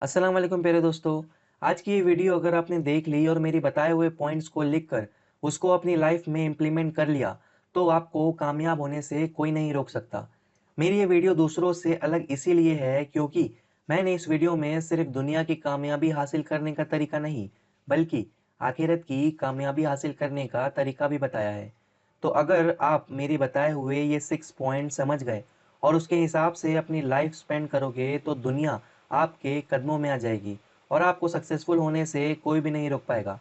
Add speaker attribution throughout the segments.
Speaker 1: अस्सलाम वालेकुम प्यारे दोस्तों। आज की ये वीडियो अगर आपने देख ली और मेरी बताए हुए पॉइंट्स को लिखकर उसको अपनी लाइफ में इम्प्लीमेंट कर लिया, तो आपको कामयाब होने से कोई नहीं रोक सकता। मेरी ये वीडियो दूसरों से अलग इसीलिए है क्योंकि मैंने इस वीडियो में सिर्फ दुनिया की कामयाबी हासिल करने का तरीका नहीं, बल्कि आखिरत की कामयाबी हासिल करने का तरीका भी बताया है। तो अगर आप मेरे बताए हुए ये 6 पॉइंट समझ गए और उसके हिसाब से अपनी लाइफ स्पेंड करोगे, तो दुनिया आपके कदमों में आ जाएगी और आपको सक्सेसफुल होने से कोई भी नहीं रोक पाएगा।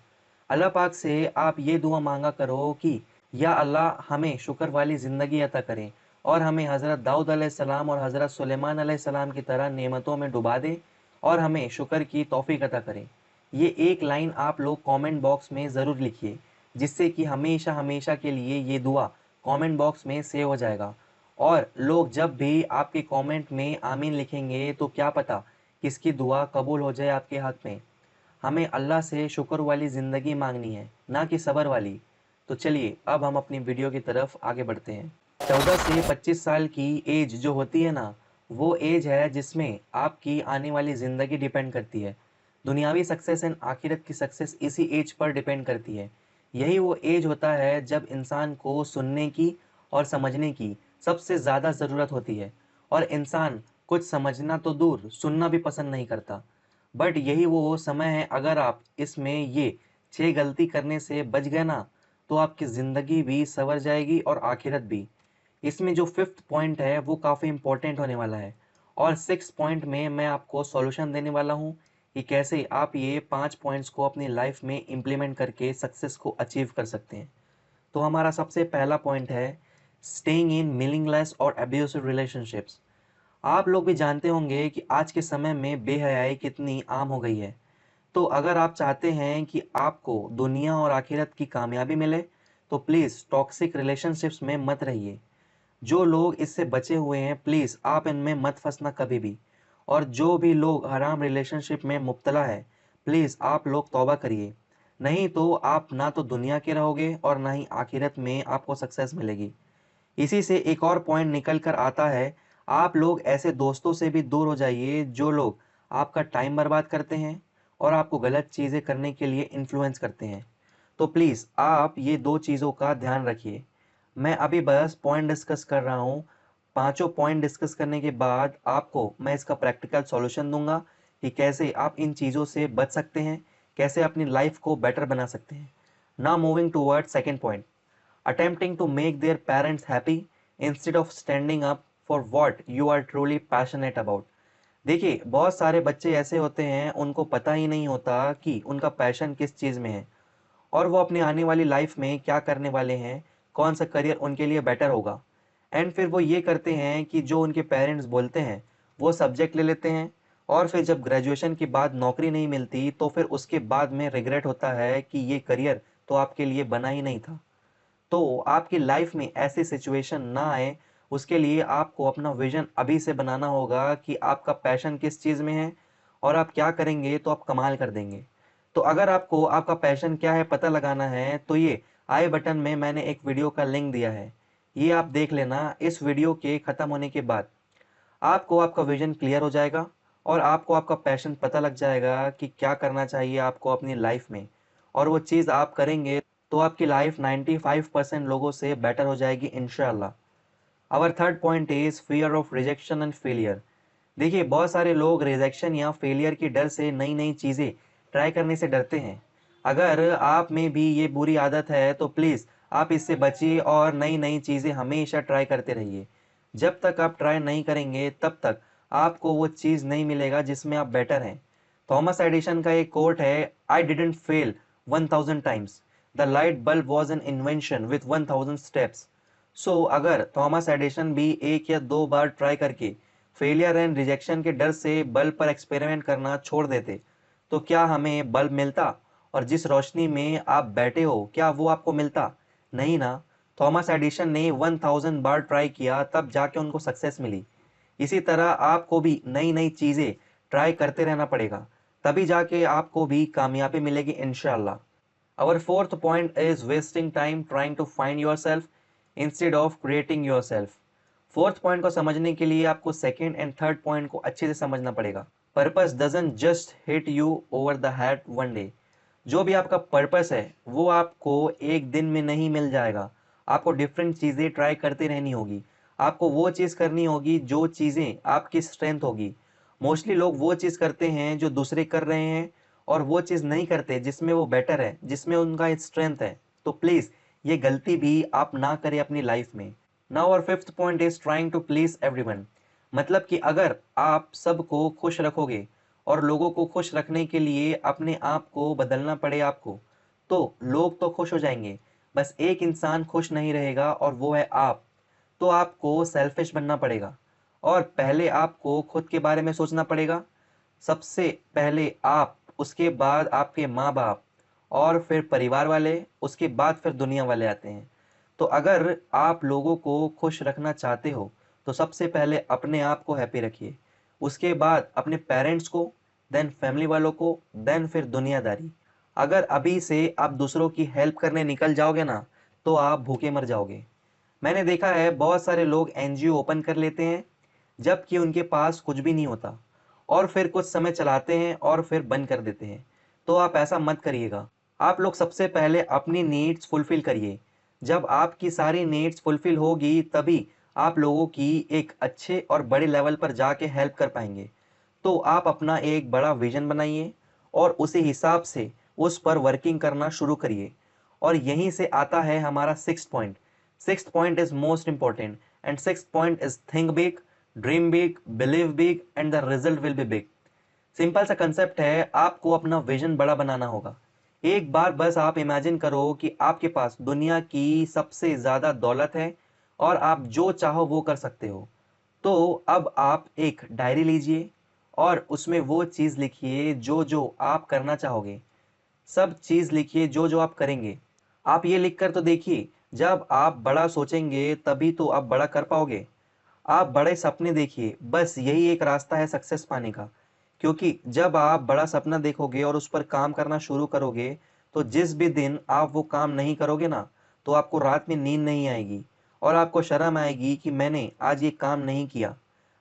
Speaker 1: अल्लाह पाक से आप ये दुआ मांगा करो कि या अल्लाह हमें शुक्र वाली ज़िंदगी अता करें और हमें हज़रत दाऊद अलैहिस्सलाम और हज़रत सुलेमान अलैहिस्सलाम की तरह नेमतों में डुबा दे और हमें शुक्र की तौफीक अता करें। ये एक लाइन आप लोग कमेंट बॉक्स में ज़रूर लिखिए, जिससे कि हमेशा हमेशा के लिए ये दुआ कमेंट बॉक्स में सेव हो जाएगा। और लोग जब भी आपके कमेंट में आमीन लिखेंगे, तो क्या पता किसकी दुआ कबूल हो जाए आपके हक में। हमें अल्लाह से शुक्र वाली ज़िंदगी मांगनी है, ना कि सब्र वाली। तो चलिए अब हम अपनी वीडियो की तरफ आगे बढ़ते हैं। 14 से 25 साल की एज जो होती है ना, वो एज है जिसमें आपकी आने वाली ज़िंदगी डिपेंड करती है। दुनियावी सक्सेस एंड आखिरत की सक्सेस इसी एज पर डिपेंड करती है। यही वो एज होता है जब इंसान को सुनने की और समझने की सबसे ज़्यादा ज़रूरत होती है, और इंसान कुछ समझना तो दूर, सुनना भी पसंद नहीं करता। बट यही वो समय है, अगर आप इसमें ये 6 गलती करने से बच गए ना, तो आपकी ज़िंदगी भी सँवर जाएगी और आखिरत भी। इसमें जो 5th पॉइंट है वो काफ़ी इम्पोर्टेंट होने वाला है, और 6 पॉइंट में मैं आपको सॉल्यूशन देने वाला हूँ कि कैसे आप ये 5 पॉइंट्स को अपनी लाइफ में इम्प्लीमेंट करके सक्सेस को अचीव कर सकते हैं। तो हमारा सबसे पहला पॉइंट है स्टेइंग इन मीनिंगलेस और अब्यूसिव रिलेशनशिप्स। आप लोग भी जानते होंगे कि आज के समय में बेहयाई कितनी आम हो गई है। तो अगर आप चाहते हैं कि आपको दुनिया और आखिरत की कामयाबी मिले, तो प्लीज़ टॉक्सिक रिलेशनशिप्स में मत रहिए। जो लोग इससे बचे हुए हैं, प्लीज़ आप इनमें मत फंसना कभी भी। और जो भी लोग हराम रिलेशनशिप में मुब्तला है, प्लीज़ आप लोग तौबा करिए। नहीं तो आप ना तो दुनिया के रहोगे और ना ही आखिरत में आपको सक्सेस मिलेगी। इसी से एक और पॉइंट निकल कर आता है, आप लोग ऐसे दोस्तों से भी दूर हो जाइए जो लोग आपका टाइम बर्बाद करते हैं और आपको गलत चीज़ें करने के लिए इन्फ्लुएंस करते हैं। तो प्लीज़ आप ये 2 चीज़ों का ध्यान रखिए। मैं अभी बस पॉइंट डिस्कस कर रहा हूँ। पाँचों पॉइंट डिस्कस करने के बाद आपको मैं इसका प्रैक्टिकल सॉल्यूशन दूँगा कि कैसे आप इन चीज़ों से बच सकते हैं, कैसे अपनी लाइफ़ को बेटर बना सकते हैं। Now moving towards second point, attempting to make their parents happy instead of standing up for what you are truly passionate about। देखिए, बहुत सारे बच्चे ऐसे होते हैं, उनको पता ही नहीं होता कि उनका पैशन किस चीज़ में है और वो अपनी आने वाली लाइफ में क्या करने वाले हैं, कौन सा करियर उनके लिए बेटर होगा। एंड फिर वो ये करते हैं कि जो उनके पेरेंट्स बोलते हैं, वो सब्जेक्ट ले लेते हैं, और फिर जब ग्रेजुएशन के बाद नौकरी नहीं मिलती, तो फिर उसके बाद में रिग्रेट होता है कि ये करियर तो आपके लिए बना ही नहीं था। तो आपकी लाइफ में ऐसी सिचुएशन ना आए, उसके लिए आपको अपना विजन अभी से बनाना होगा कि आपका पैशन किस चीज़ में है और आप क्या करेंगे तो आप कमाल कर देंगे। तो अगर आपको आपका पैशन क्या है पता लगाना है, तो ये आई बटन में मैंने एक वीडियो का लिंक दिया है, ये आप देख लेना। इस वीडियो के ख़त्म होने के बाद आपको आपका विजन क्लियर हो जाएगा और आपको आपका पैशन पता लग जाएगा कि क्या करना चाहिए आपको अपनी लाइफ में, और वो चीज़ आप करेंगे तो आपकी लाइफ 95% लोगों से बेटर हो जाएगी इंशाल्लाह। Our third point is fear of rejection and failure. देखिए, बहुत सारे लोग रिजेक्शन या फेलियर के डर से नई नई चीज़ें ट्राई करने से डरते हैं। अगर आप में भी ये बुरी आदत है, तो प्लीज़ आप इससे बचिए और नई नई चीज़ें हमेशा ट्राई करते रहिए। जब तक आप ट्राई नहीं करेंगे, तब तक आपको वो चीज़ नहीं मिलेगा जिसमें आप बेटर हैं। थॉमस एडिसन का एक कोट है, I didn't fail 1000 times, the light bulb was an invention with 1000 steps. So अगर थॉमस एडिसन भी एक या दो बार ट्राई करके फेलियर एंड रिजेक्शन के डर से बल्ब पर एक्सपेरिमेंट करना छोड़ देते, तो क्या हमें बल्ब मिलता? और जिस रोशनी में आप बैठे हो, क्या वो आपको मिलता? नहीं ना। थॉमस एडिसन ने 1000 बार ट्राई किया, तब जाके उनको सक्सेस मिली। इसी तरह आपको भी नई नई चीज़ें ट्राई करते रहना पड़ेगा, तभी जाके आपको भी कामयाबी मिलेगी इंशाल्लाह। Our fourth point is wasting time trying to find yourself instead of creating yourself। Fourth point को समझने के लिए आपको सेकेंड एंड थर्ड पॉइंट को अच्छे से समझना पड़ेगा। Purpose doesn't just hit you over the head one day. जो भी आपका पर्पस है वो आपको एक दिन में नहीं मिल जाएगा। आपको डिफरेंट चीज़ें ट्राई करते रहनी होगी। आपको वो चीज़ करनी होगी जो चीज़ें आपकी स्ट्रेंथ होगी। मोस्टली लोग वो चीज़ करते हैं जो दूसरे कर रहे हैं, और वो चीज़ नहीं करते जिसमें वो बेटर है, जिसमें उनका स्ट्रेंथ है। तो प्लीज़ ये गलती भी आप ना करें अपनी लाइफ में। नाउ और fifth point is trying to please everyone. मतलब कि अगर आप सबको खुश रखोगे और लोगों को खुश रखने के लिए अपने आप को बदलना पड़े आपको, तो लोग तो खुश हो जाएंगे। बस एक इंसान खुश नहीं रहेगा और वो है आप। तो आपको सेल्फिश बनना पड़ेगा और पहले आपको खुद के बारे में सोचना पड़ेगा। सबसे पहले आप, उसके बाद आपके माँ बाप, और फिर परिवार वाले, उसके बाद फिर दुनिया वाले आते हैं। तो अगर आप लोगों को खुश रखना चाहते हो तो सबसे पहले अपने आप को हैप्पी रखिए, उसके बाद अपने पेरेंट्स को, देन फैमिली वालों को, देन फिर दुनियादारी। अगर अभी से आप दूसरों की हेल्प करने निकल जाओगे ना, तो आप भूखे मर जाओगे। मैंने देखा है बहुत सारे लोग एनजीओ ओपन कर लेते हैं जबकि उनके पास कुछ भी नहीं होता, और फिर कुछ समय चलाते हैं और फिर बंद कर देते हैं। तो आप ऐसा मत करिएगा। आप लोग सबसे पहले अपनी नीड्स फुलफिल करिए। जब आपकी सारी नीड्स फुलफिल होगी तभी आप लोगों की एक अच्छे और बड़े लेवल पर जाके हेल्प कर पाएंगे। तो आप अपना एक बड़ा विजन बनाइए और उसी हिसाब से उस पर वर्किंग करना शुरू करिए। और यहीं से आता है हमारा six point. Six point is most important, and six point is think big, dream big, believe big, and the result will be big. Simple सा कंसेप्ट है, आपको अपना विजन बड़ा बनाना होगा। एक बार बस आप इमेजिन करो कि आपके पास दुनिया की सबसे ज्यादा दौलत है और आप जो चाहो वो कर सकते हो। तो अब आप एक डायरी लीजिए और उसमें वो चीज़ लिखिए जो जो आप करना चाहोगे। सब चीज़ लिखिए जो जो आप करेंगे। आप ये लिख कर तो देखिए, जब आप बड़ा सोचेंगे तभी तो आप बड़ा कर पाओगे। आप बड़े सपने देखिए, बस यही एक रास्ता है सक्सेस पाने का। क्योंकि जब आप बड़ा सपना देखोगे और उस पर काम करना शुरू करोगे, तो जिस भी दिन आप वो काम नहीं करोगे ना, तो आपको रात में नींद नहीं आएगी और आपको शर्म आएगी कि मैंने आज ये काम नहीं किया।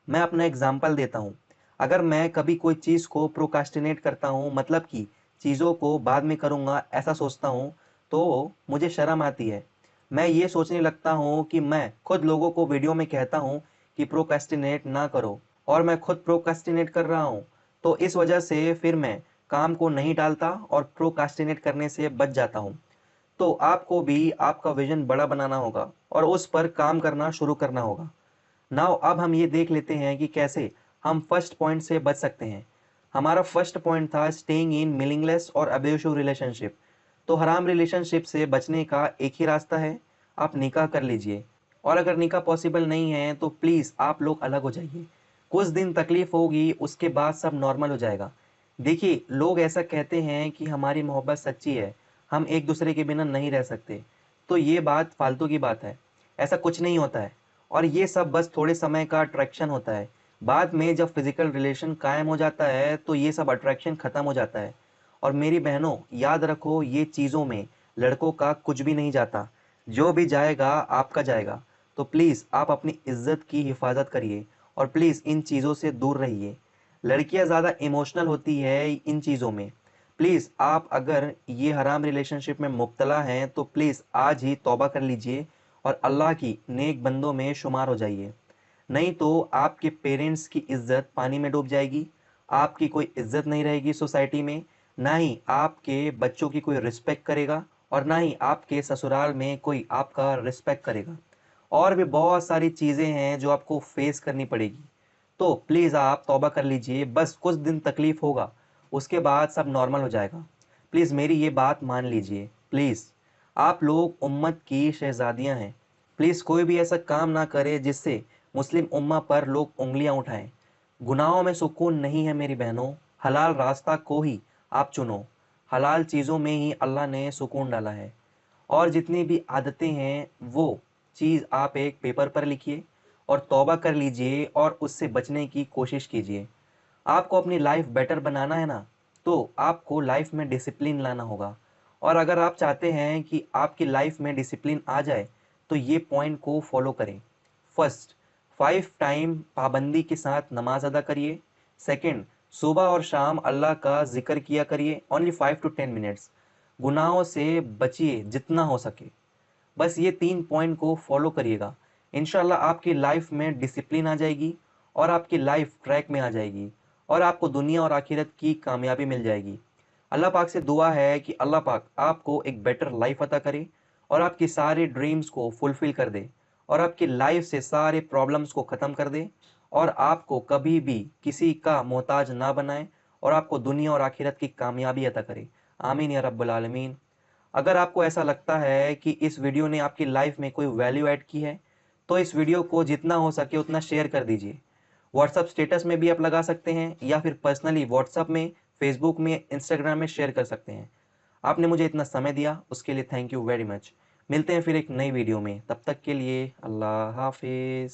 Speaker 1: मैं अपना एग्जाम्पल देता हूँ। अगर मैं कभी कोई चीज़ को प्रोकास्टिनेट करता हूँ, मतलब कि चीज़ों को बाद में करूँगा ऐसा सोचता हूँ, तो मुझे शर्म आती है। मैं ये सोचने लगता हूँ कि मैं खुद लोगों को वीडियो में कहता हूँ कि प्रोक्रेस्टिनेट ना करो, और मैं खुद प्रोक्रेस्टिनेट कर रहा हूँ। तो इस वजह से फिर मैं काम को नहीं टालता और प्रोक्रेस्टिनेट करने से बच जाता हूँ। तो आपको भी आपका विजन बड़ा बनाना होगा और उस पर काम करना शुरू करना होगा। नाउ अब हम ये देख लेते हैं कि कैसे हम फर्स्ट पॉइंट से बच सकते हैं। हमारा फर्स्ट पॉइंट था स्टेइंग इन मीनिंगलेस और अब्यूसिव रिलेशनशिप। तो हराम रिलेशनशिप से बचने का एक ही रास्ता है, आप निकाह कर लीजिए। और अगर निकाह पॉसिबल नहीं है तो प्लीज़ आप लोग अलग हो जाइए। कुछ दिन तकलीफ होगी, उसके बाद सब नॉर्मल हो जाएगा। देखिए, लोग ऐसा कहते हैं कि हमारी मोहब्बत सच्ची है, हम एक दूसरे के बिना नहीं रह सकते। तो ये बात फालतू की बात है। ऐसा कुछ नहीं होता है, और ये सब बस थोड़े समय का अट्रैक्शन होता है। बाद में जब फिजिकल रिलेशन कायम हो जाता है तो ये सब अट्रैक्शन ख़त्म हो जाता है। और मेरी बहनों, याद रखो, ये चीज़ों में लड़कों का कुछ भी नहीं जाता। जो भी जाएगा आपका जाएगा। तो प्लीज़ आप अपनी इज्जत की हिफाजत करिए और प्लीज़ इन चीज़ों से दूर रहिए। लड़कियां ज़्यादा इमोशनल होती है इन चीज़ों में। प्लीज़ आप अगर ये हराम रिलेशनशिप में मुब्तला हैं तो प्लीज़ आज ही तौबा कर लीजिए और अल्लाह की नेक बंदों में शुमार हो जाइए। नहीं तो आपके पेरेंट्स की इज्जत पानी में डूब जाएगी, आपकी कोई इज्जत नहीं रहेगी सोसाइटी में, ना ही आपके बच्चों की कोई रिस्पेक्ट करेगा और ना ही आपके ससुराल में कोई आपका रिस्पेक्ट करेगा। और भी बहुत सारी चीज़ें हैं जो आपको फेस करनी पड़ेगी। तो प्लीज़ आप तौबा कर लीजिए, बस कुछ दिन तकलीफ़ होगा, उसके बाद सब नॉर्मल हो जाएगा। प्लीज़ मेरी ये बात मान लीजिए, प्लीज़। आप लोग उम्मत की शहज़ादियाँ हैं। प्लीज़ कोई भी ऐसा काम ना करे जिससे मुस्लिम उम्मा पर लोग उंगलियां उठाएं। गुनाहों में सुकून नहीं है मेरी बहनों, हलाल रास्ता को ही आप चुनो। हलाल चीज़ों में ही अल्लाह ने सुकून डाला है। और जितनी भी आदतें हैं वो चीज़ आप एक पेपर पर लिखिए और तौबा कर लीजिए और उससे बचने की कोशिश कीजिए। आपको अपनी लाइफ बेटर बनाना है ना, तो आपको लाइफ में डिसिप्लिन लाना होगा। और अगर आप चाहते हैं कि आपकी लाइफ में डिसिप्लिन आ जाए तो ये पॉइंट को फॉलो करें। फर्स्ट, 5 टाइम पाबंदी के साथ नमाज अदा करिए। सेकंड, सुबह और शाम अल्लाह का जिक्र किया करिए, ओनली 5 to 10 मिनट्स। गुनाहों से बचिए जितना हो सके। बस ये 3 पॉइंट को फॉलो करिएगा। इंशाल्लाह आपकी लाइफ में डिसिप्लिन आ जाएगी और आपकी लाइफ ट्रैक में आ जाएगी और आपको दुनिया और आखिरत की कामयाबी मिल जाएगी। अल्लाह पाक से दुआ है कि अल्लाह पाक आपको एक बेटर लाइफ अता करे और आपकी सारे ड्रीम्स को फुलफिल कर दे और आपकी लाइफ से सारे प्रॉब्लम्स को ख़त्म कर दे और आपको कभी भी किसी का मोहताज ना बनाए और आपको दुनिया और आखिरत की कामयाबी अता करे। आमीन या रब्बुल आलमीन। अगर आपको ऐसा लगता है कि इस वीडियो ने आपकी लाइफ में कोई वैल्यू ऐड की है, तो इस वीडियो को जितना हो सके उतना शेयर कर दीजिए। व्हाट्सअप स्टेटस में भी आप लगा सकते हैं या फिर पर्सनली व्हाट्सअप में, फेसबुक में, इंस्टाग्राम में शेयर कर सकते हैं। आपने मुझे इतना समय दिया उसके लिए थैंक यू वेरी मच। मिलते हैं फिर एक नई वीडियो में, तब तक के लिए अल्लाह हाफिज़।